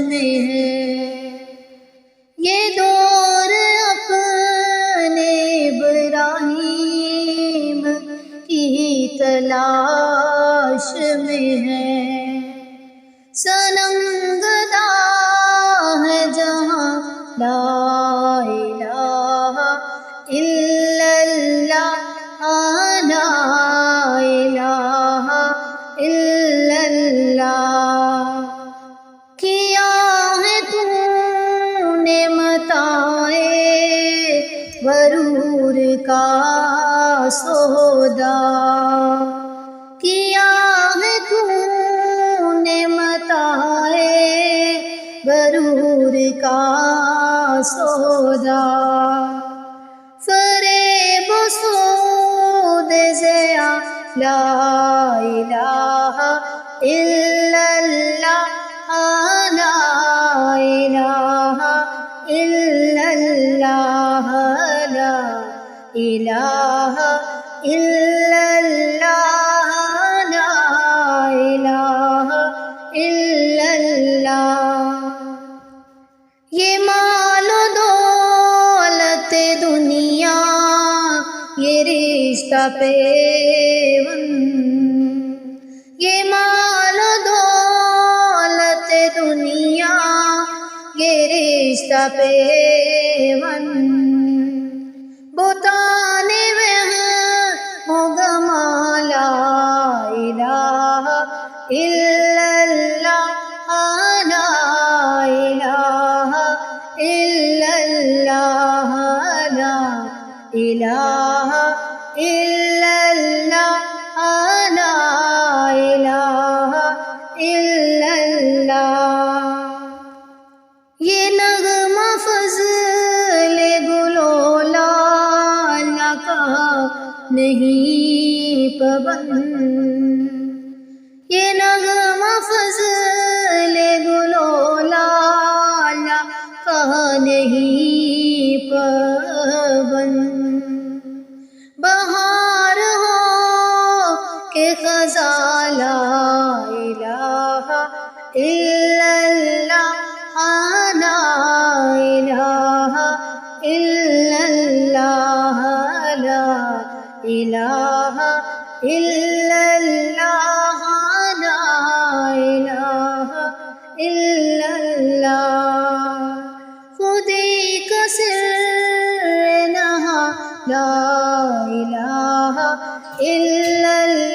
میں ہے، یہ دور اپنے ابراہیم کی تلاش میں ہے، صنم گدا ہے جہاں لا الہ الا اللہ، لا الہ الا اللہ۔ کیا ہے تو نے متاعے غرور کا سودا، کیا ہے تو نے متاعے غرور کا سودا، فریب و سود ضیاء لا الہ الا اللہ، لا الہ الا اللہ، لا الہ الا اللہ، لا الہ الا اللہ۔ یہ مال و دولت دنیا، یہ رشتہ پیوند، یہ مال و دولت دنیا، یہ رشتہ پیوند، بتان وہم و گما لا الہ الا اللہ، لا الہ الا اللہ، لا الہ الا اللہ، لا الہ الا اللہ۔ یہ نغمہ فضل گلو لال کا نہیں پابند، یہ نغمہ فضل گلو لال کا نہیں پابند، بہار ہو کہ خزاں لا الہ الا اللہ، لا الہ الا اللہ، لا الہ الا اللہ، لا الہ الا اللہ۔ خودی کا سر نہا لا الہ الا اللہ۔